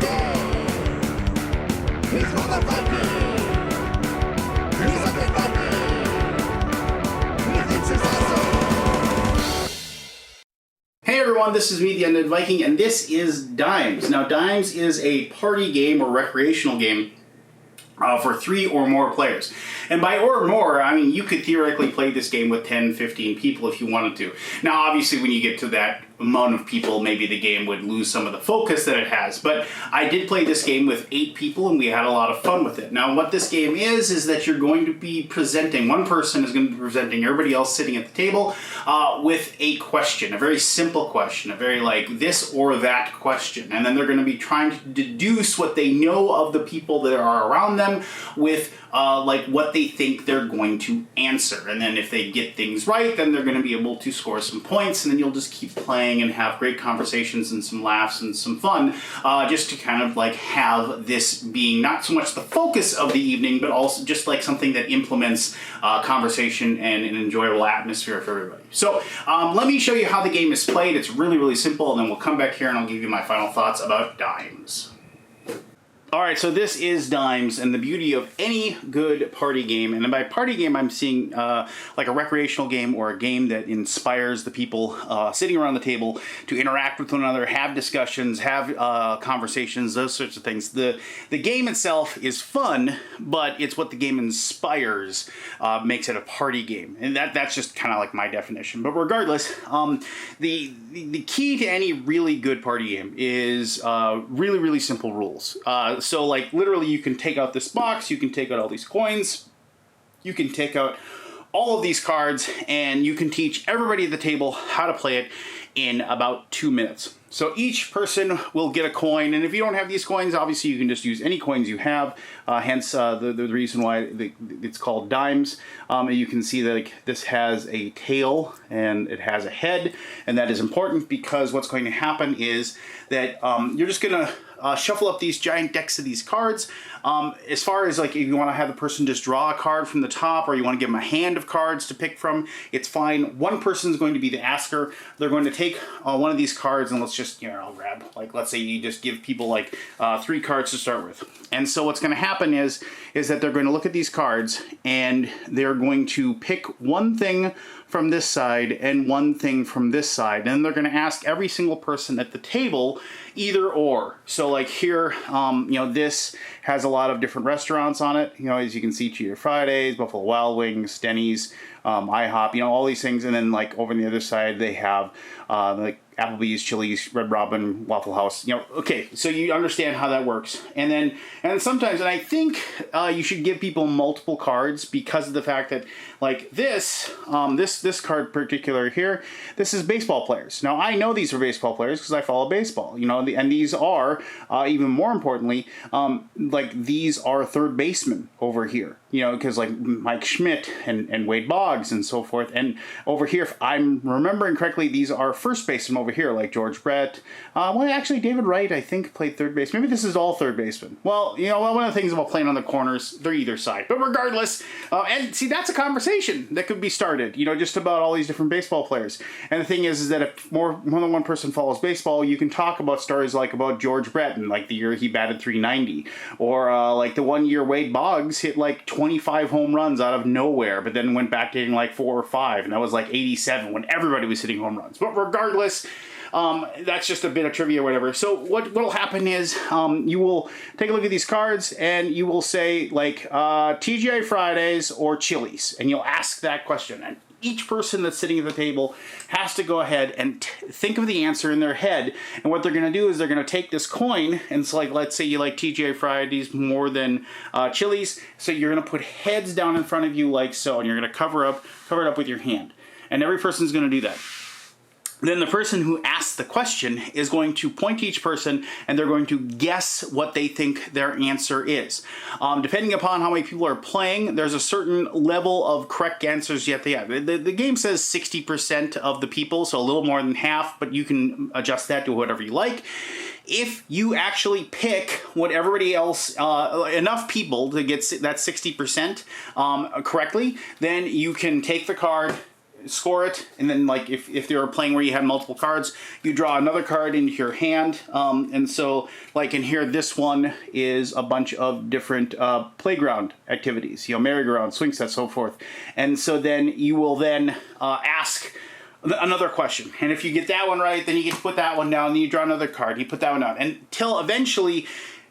Hey everyone, this is me, the Undead Viking, and this is Dimes. Now, Dimes is a party game or recreational game for 3 or more players. And by or more, I mean you could theoretically play this game with 10, 15 people if you wanted to. Now, obviously, when you get to that amount of people, maybe the game would lose some of the focus that it has. But I did play this game with 8 people, and we had a lot of fun with it. Now, what this game is that you're going to be presenting, one person is going to be presenting everybody else sitting at the table with a question, a very simple question, a very like this or that question. And then they're going to be trying to deduce what they know of the people that are around them with like what they think they're going to answer. And then if they get things right, then they're going to be able to score some points, and then you'll just keep playing and have great conversations and some laughs and some fun, just to kind of like have this being not so much the focus of the evening, but also just like something that implements conversation and an enjoyable atmosphere for everybody. So let me show you how the game is played. It's really, really simple, and then we'll come back here and I'll give you my final thoughts about Dimes. Alright, so this is Dimes, and the beauty of any good party game, and by party game I'm seeing like a recreational game or a game that inspires the people sitting around the table to interact with one another, have discussions, have conversations, those sorts of things. The game itself is fun, but it's what the game inspires makes it a party game, and that's just kind of like my definition. But regardless, the key to any really good party game is really, really simple rules. So like literally you can take out this box, you can take out all these coins, you can take out all of these cards, and you can teach everybody at the table how to play it in about 2 minutes. So each person will get a coin, and if you don't have these coins, obviously you can just use any coins you have, hence the reason why it's called Dimes. You can see that like, this has a tail and it has a head, and that is important because what's going to happen is that you're just going to shuffle up these giant decks of these cards. As far as like if you want to have the person just draw a card from the top, or you want to give them a hand of cards to pick from, it's fine. One person's going to be the asker. They're going to take one of these cards, and let's just, you know, I'll grab, like, let's say you just give people like 3 cards to start with. And so what's going to happen is that they're going to look at these cards, and they're going to pick one thing from this side and one thing from this side, and they're going to ask every single person at the table either or. So like here, you know, this has a lot of different restaurants on it, you know, as you can see, Cheetah Fridays, Buffalo Wild Wings, Denny's, IHOP, you know, all these things. And then like over on the other side they have like Applebee's, Chili's, Red Robin, Waffle House, you know. Okay, so you understand how that works. And sometimes, and I think you should give people multiple cards because of the fact that like this card particular here, this is baseball players. Now I know these are baseball players because I follow baseball, you know, and these are even more importantly, like these are third basemen over here, you know, because like Mike Schmidt and Wade Boggs and so forth. And over here, if I'm remembering correctly, these are first basemen over here, like George Brett. Well, actually, David Wright, I think, played third base. Maybe this is all third baseman. Well, you know, one of the things about playing on the corners, they're either side. But regardless, and see, that's a conversation that could be started, you know, just about all these different baseball players. And the thing is that if more than one person follows baseball, you can talk about stories like about George Brett and like the year he batted .390, or like the one year Wade Boggs hit like 25 home runs out of nowhere, but then went back to hitting like 4 or 5, and that was like 87 when everybody was hitting home runs. But regardless, that's just a bit of trivia or whatever. So what will happen is you will take a look at these cards, and you will say like TGI Fridays or Chili's, and you'll ask that question. And each person that's sitting at the table has to go ahead and think of the answer in their head. And what they're going to do is they're going to take this coin, and it's like, let's say you like TGI Fridays more than Chili's, so you're going to put heads down in front of you like so, and you're going to cover it up with your hand. And every person's going to do that. Then the person who asks the question is going to point to each person, and they're going to guess what they think their answer is. Depending upon how many people are playing, there's a certain level of correct answers you have to have. The game says 60% of the people, so a little more than half, but you can adjust that to whatever you like. If you actually pick what everybody else, enough people to get that 60% correctly, then you can take the card, score it, and then like if they're playing where you have multiple cards, you draw another card into your hand. And so like in here, this one is a bunch of different playground activities, merry-go-round, swing sets, so forth. And so then you will then ask another question, and if you get that one right, then you get to put that one down, then you draw another card, you put that one down, until eventually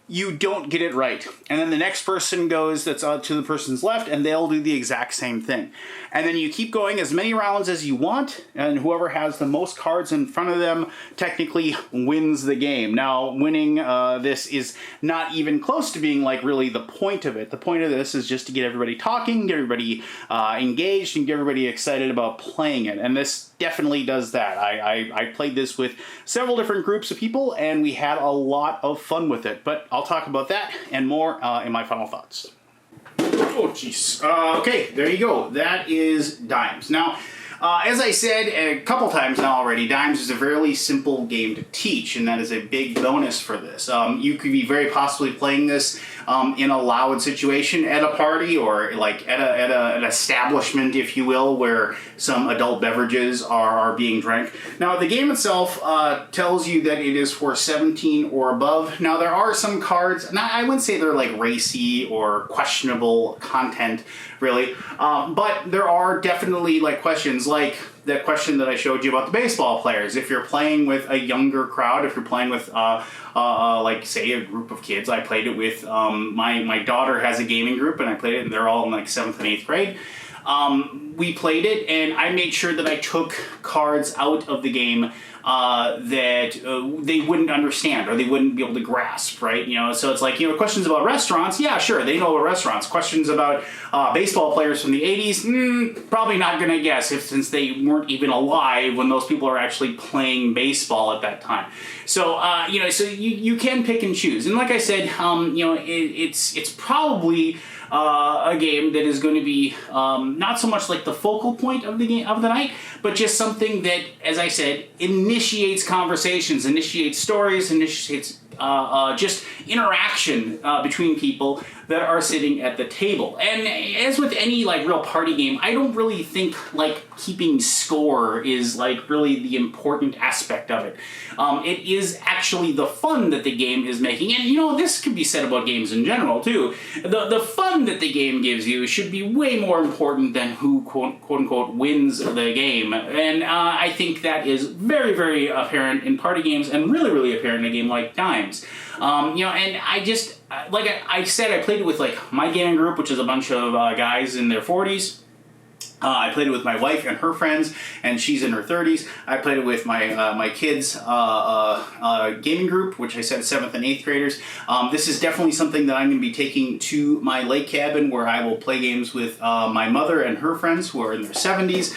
you don't get it right. And then the next person goes, that's to the person's left, and they'll do the exact same thing. And then you keep going as many rounds as you want, and whoever has the most cards in front of them technically wins the game. Now, winning this is not even close to being like really the point of it. The point of this is just to get everybody talking, get everybody engaged, and get everybody excited about playing it. And this definitely does that. I played this with several different groups of people, and we had a lot of fun with it. But I'll talk about that and more in my final thoughts. Oh, jeez. Okay, there you go. That is Dimes. Now, as I said a couple times now already, Dimes is a fairly simple game to teach, and that is a big bonus for this. You could be very possibly playing this in a loud situation at a party, or like at an establishment, if you will, where some adult beverages are being drank. Now, the game itself tells you that it is for 17 or above. Now, there are some cards, now I wouldn't say they're like racy or questionable content, really, but there are definitely like questions like that question that I showed you about the baseball players. If you're playing with a younger crowd, if you're playing with like say a group of kids, I played it with my daughter has a gaming group, and I played it, and they're all in like 7th and 8th grade. We played it, and I made sure that I took cards out of the game that they wouldn't understand, or they wouldn't be able to grasp, right? So it's like, questions about restaurants, yeah, sure, they know about restaurants. Questions about baseball players from the 80s, probably not going to guess, since they weren't even alive when those people are actually playing baseball at that time. So, so you can pick and choose. And like I said, it's probably a game that is going to be not so much like the focal point of the game of the night, but just something that, as I said, initiates conversations, initiates stories, initiates just interaction between people that are sitting at the table. And as with any like real party game, I don't really think like keeping score is like really the important aspect of it. It is actually the fun that the game is making. And this could be said about games in general too. The fun that the game gives you should be way more important than who quote unquote wins the game. And I think that is very, very apparent in party games, and really, really apparent in a game like Dimes. And I just, like I said, I played it with like my gaming group, which is a bunch of guys in their 40s. I played it with my wife and her friends, and she's in her 30s. I played it with my kids' gaming group, which I said 7th and 8th graders. This is definitely something that I'm going to be taking to my lake cabin, where I will play games with my mother and her friends who are in their 70s.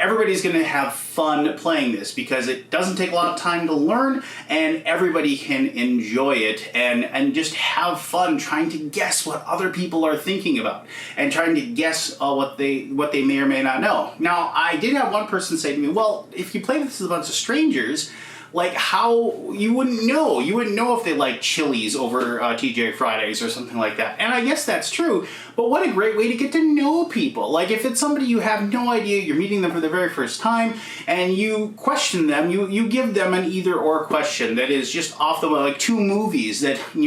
Everybody's going to have fun playing this because it doesn't take a lot of time to learn, and everybody can enjoy it and just have fun trying to guess what other people are thinking about, and trying to guess what they may or may not know. Now, I did have one person say to me, well, if you play this with a bunch of strangers, like how you wouldn't know if they like Chili's over TGI Fridays or something like that. And I guess that's true, but what a great way to get to know people. Like if it's somebody you have no idea, you're meeting them for the very first time, and you question them, you give them an either or question that is just off the like 2 movies that and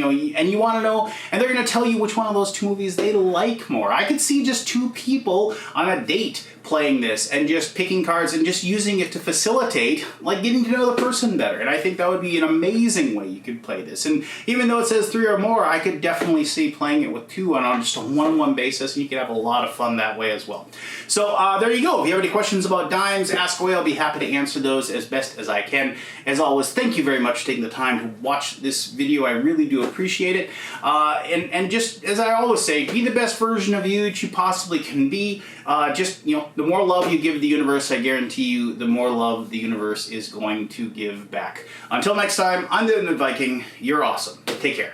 you want to know, and they're going to tell you which one of those 2 movies they like more. I could see just 2 people on a date playing this and just picking cards and just using it to facilitate like getting to know the person better. And I think that would be an amazing way you could play this. And even though it says 3 or more, I could definitely see playing it with 2 on just a one-on-one basis, and you could have a lot of fun that way as well. So there you go. If you have any questions about Dimes, ask away. I'll be happy to answer those as best as I can. As always, thank you very much for taking the time to watch this video. I really do appreciate it. And just as I always say, be the best version of you that you possibly can be. The more love you give the universe, I guarantee you, the more love the universe is going to give back. Until next time, I'm the Viking. You're awesome. Take care.